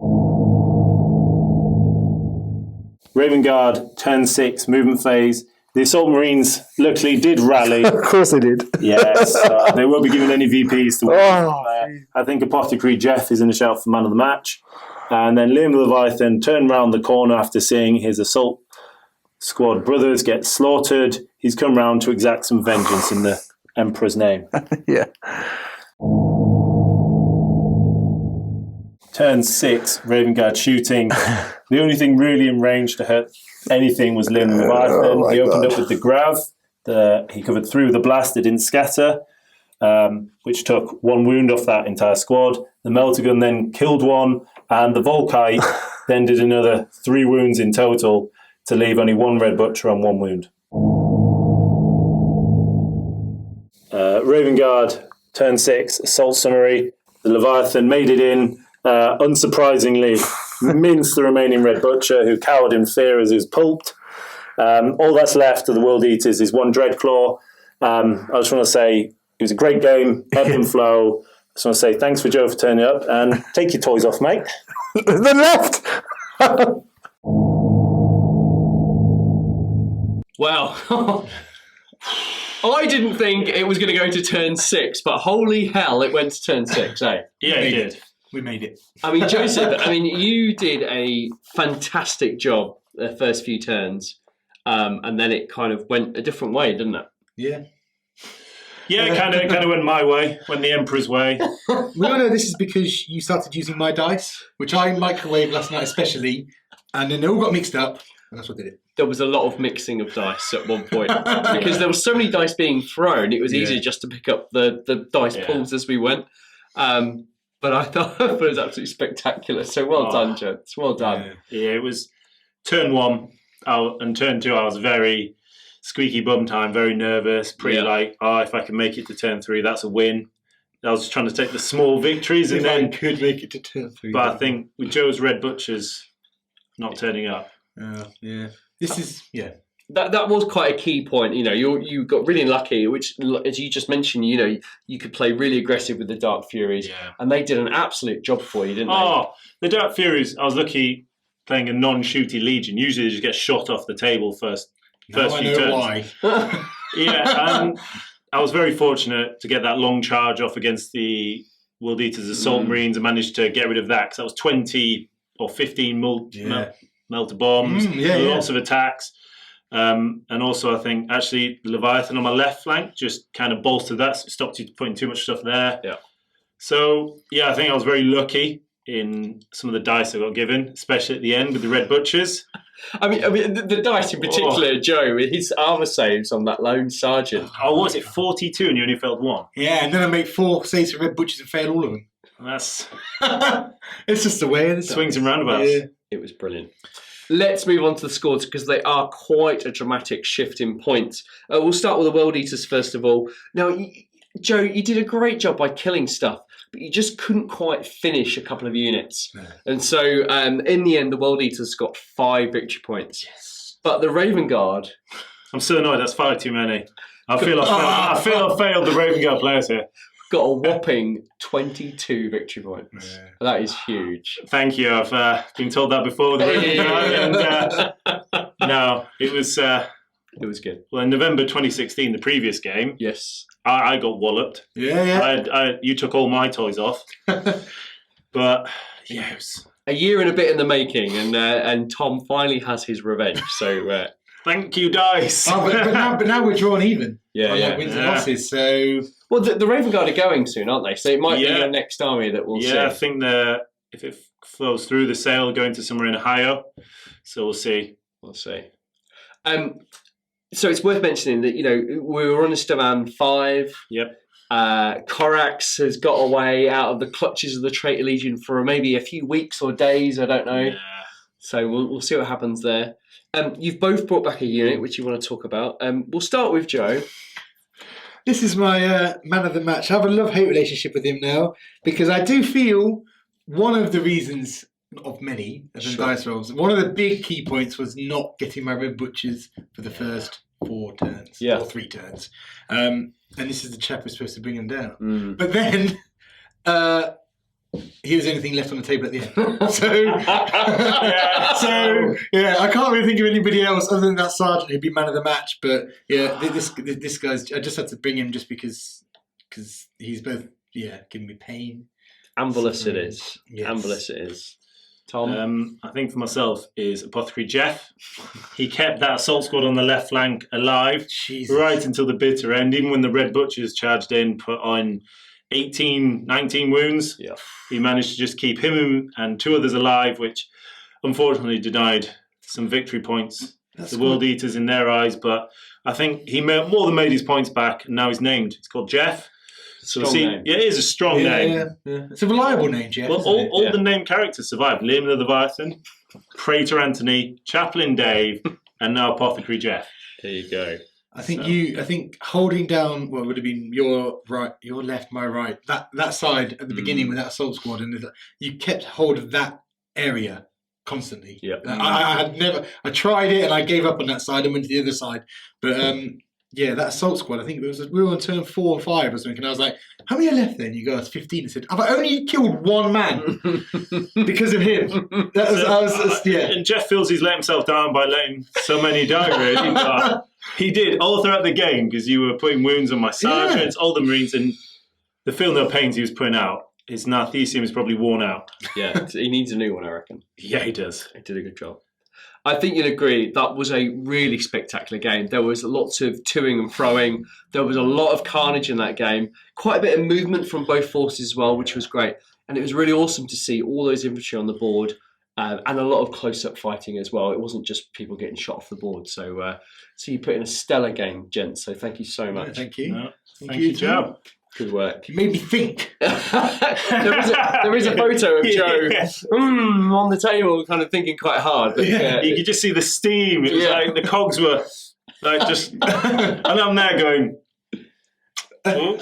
Raven Guard, turn 6, movement phase. The Assault Marines luckily did rally. Of course they did. Yes, they won't be giving any VPs to I think Apothecary Jeff is in the shout for man of the match. And then Liam the Leviathan turned round the corner after seeing his assault squad brothers get slaughtered. He's come round to exact some vengeance in the Emperor's name. Yeah. Turn 6, Raven Guard shooting. The only thing really in range to hurt anything was Liam the Leviathan. He opened up with the Grav. He covered 3 with the blast. It didn't scatter, which took 1 wound off that entire squad. The Melter Gun then killed 1, and the Volkite then did another 3 wounds in total to leave only 1 Red Butcher on 1 wound. Raven Guard, turn 6, assault summary. The Leviathan made it in, unsurprisingly, minced the remaining Red Butcher, who cowered in fear as he was pulped. All that's left of the World Eaters is 1 Dreadclaw. I just want to say it was a great game, ebb and flow. I just want to say thanks for Joe for turning up, and take your toys off, mate. Then left. Well, I didn't think it was going to go to turn 6, but holy hell, it went to turn 6, eh? Yeah, it did. We made it. I mean, Joseph, you did a fantastic job the first few turns, and then it kind of went a different way, didn't it? Yeah. Yeah, it kind of went my way, went the Emperor's way. We all know this is because you started using my dice, which I microwaved last night especially, and then they all got mixed up, and that's what did it. There was a lot of mixing of dice at one point because there were so many dice being thrown. It was easier just to pick up the dice pools as we went. But I thought it was absolutely spectacular. So well done, gents. Well done. Yeah, it was turn 1 and turn 2. I was very squeaky bum time, very nervous, pretty like, if I can make it to turn 3, that's a win. I was trying to take the small victories, and then could make it to turn 3. But I think with Joe's Red Butchers not turning up. Yeah. This is That was quite a key point. You got really lucky, which, as you just mentioned, you could play really aggressive with the Dark Furies, and they did an absolute job for you, didn't they? Oh, the Dark Furies! I was lucky playing a non-shooty Legion. Usually, they just get shot off the table first few turns. Why. And I was very fortunate to get that long charge off against the World Eaters Assault Marines and managed to get rid of that because that was 20 or 15 melter bombs, lots of attacks. And also, I think, actually, the Leviathan on my left flank just kind of bolstered that, so it stopped you putting too much stuff there. Yeah. So, I think I was very lucky in some of the dice I got given, especially at the end with the Red Butchers. I mean, the dice in particular, Joe, with his armour saves on that lone sergeant. Oh, what was it, 42 and you only failed 1? Yeah, and then I make 4 saves for Red Butchers and fail all of them. That's... It's just the way it swings and roundabouts. Yeah. It was brilliant. Let's move on to the scores because they are quite a dramatic shift in points. We'll start with the World Eaters first of all. Now, Joe, you did a great job by killing stuff, but you just couldn't quite finish a couple of units. No. And so, in the end, the World Eaters got 5 victory points. Yes. But the Raven Guard... I'm so annoyed, that's 5 too many. I feel I failed the Raven Guard players here. Got a whopping 22 victory points. Yeah. That is huge. Thank you. I've been told that before. No, it was good. Well, in November 2016, the previous game, yes, I got walloped. Yeah. You took all my toys off. But it was a year and a bit in the making, and Tom finally has his revenge. So thank you, dice. But now we're drawn even. Wins and losses. So well, the Raven Guard are going soon, aren't they? So it might be your next army that we'll see. Yeah, I think if it flows through the sale, going to somewhere in Ohio. So we'll see. We'll see. So it's worth mentioning that we were on a Stavan 5. Yep. Terrax has got away out of the clutches of the Traitor Legion for maybe a few weeks or days. I don't know. Yeah. So we'll see what happens there. You've both brought back a unit which you want to talk about. We'll start with Joe. This is my man of the match. I have a love-hate relationship with him now because I do feel one of the reasons of many of the dice rolls, one of the big key points was not getting my Red Butchers for the first 4 turns or 3 turns. And this is the chap who's supposed to bring them down. But then he was the only thing left on the table at the end. So I can't really think of anybody else other than that sergeant who'd be man of the match. But yeah, this guy's. I just had to bring him just because he's both giving me pain. Ambulous it is. Yes. Ambulous it is. Tom? I think for myself is Apothecary Jeff. He kept that assault squad on the left flank alive right until the bitter end. Even when the Red Butchers charged in, put on 18, 19 wounds. Yeah. He managed to just keep him and 2 others alive, which unfortunately denied some victory points. The World Eaters in their eyes, but I think he more than made his points back, and now he's named. It's called Jeff. So name. Yeah, it is a strong name. Yeah. It's a reliable name, Jeff. Well, all the named characters survived. Liam the Leviathan, Praetor Anthony, Chaplain Dave, and now Apothecary Jeff. There you go. I think holding down what would have been your right, your left, my right, that side at the beginning with that assault squad, and you kept hold of that area constantly. Yeah. I tried it and I gave up on that side and went to the other side. But that assault squad, I think we were on turn 4 and 5 or something, and I was like, how many are left then? You go, it's 15. I said, have I only killed one man because of him? And Jeff feels he's let himself down by letting so many die, really. But he did all throughout the game because you were putting wounds on my sergeants, all the Marines, and the feel no pains he was putting out. His Narthesium is probably worn out. Yeah, he needs a new one, I reckon. Yeah, he does. He did a good job. I think you'll agree that was a really spectacular game. There was lots of toing and froing. There was a lot of carnage in that game. Quite a bit of movement from both forces as well, which was great. And it was really awesome to see all those infantry on the board and a lot of close-up fighting as well. It wasn't just people getting shot off the board. So you put in a stellar game, gents. So thank you so much. Yeah, thank you. No, thank you, Joe. Good work. You made me think. there is a photo of Joe on the table, kind of thinking quite hard. But, you could just see the steam. It was like the cogs were like just, and I'm there going, how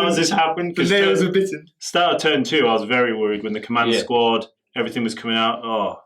has this happened? The nails are bitten. Start of turn 2, I was very worried when the command squad, everything was coming out. Oh,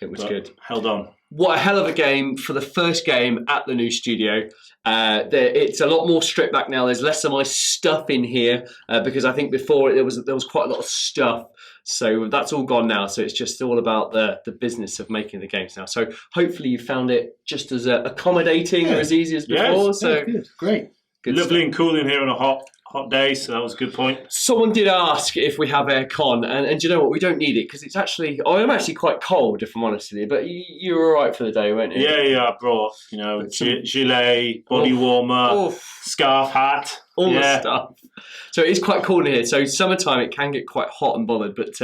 it was good. Held on. What a hell of a game for the first game at the new studio. It's a lot more stripped back now. There's less of my stuff in here because I think before there was quite a lot of stuff. So that's all gone now. So it's just all about the business of making the games now. So hopefully you found it just as accommodating or as easy as before. Yes. So Good. Great. Good Lovely stuff. and cool in here on a hot day, so that was a good point. Someone did ask if we have aircon, and you know what? We don't need it because it's actually. I'm actually quite cold, if I'm honest with you. But you were all right for the day, weren't you? Yeah. I brought gilet, body warmer, scarf, hat, all the stuff. So it's quite cool in here. So summertime it can get quite hot and bothered, but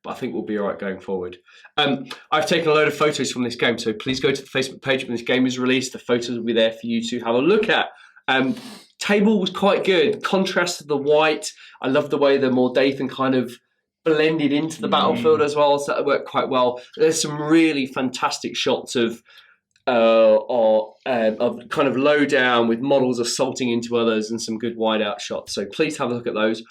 I think we'll be all right going forward. I've taken a load of photos from this game, so please go to the Facebook page when this game is released. The photos will be there for you to have a look at. Table was quite good. Contrast to the white. I love the way the Mordathan kind of blended into the battlefield as well, so that worked quite well. There's some really fantastic shots of kind of low down with models assaulting into others and some good wide out shots. So please have a look at those.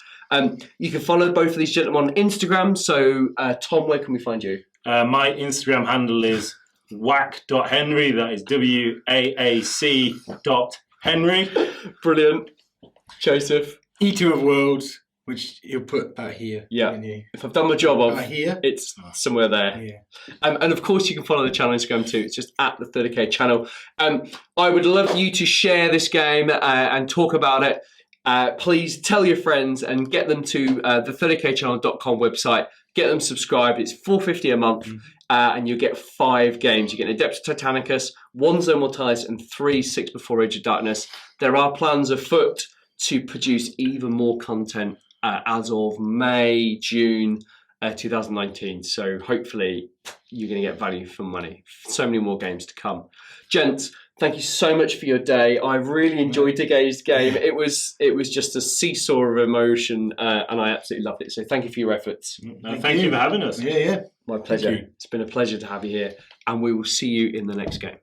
You can follow both of these gentlemen on Instagram. So Tom, where can we find you? My Instagram handle is whack.henry. That is WAAC.Henry. Brilliant. Joseph? Eater of Worlds, which he'll put about here. Yeah. If I've done my job of here, it's somewhere there. Yeah. And of course you can follow the channel on Instagram too. It's just at the 30k channel. I would love you to share this game and talk about it. Please tell your friends and get them to the 30kchannel.com website. Get them subscribed. It's $4.50 a month. And you get 5 games. You get Adeptus Titanicus, 1 Zone Mortalis, and 3 Six Before Age of Darkness. There are plans afoot to produce even more content as of May, June 2019. So hopefully you're going to get value for money. So many more games to come. Gents, thank you so much for your day. I really enjoyed today's game. It was just a seesaw of emotion, and I absolutely loved it. So thank you for your efforts. Thank you for having us. Yeah. My pleasure. It's been a pleasure to have you here, and we will see you in the next game.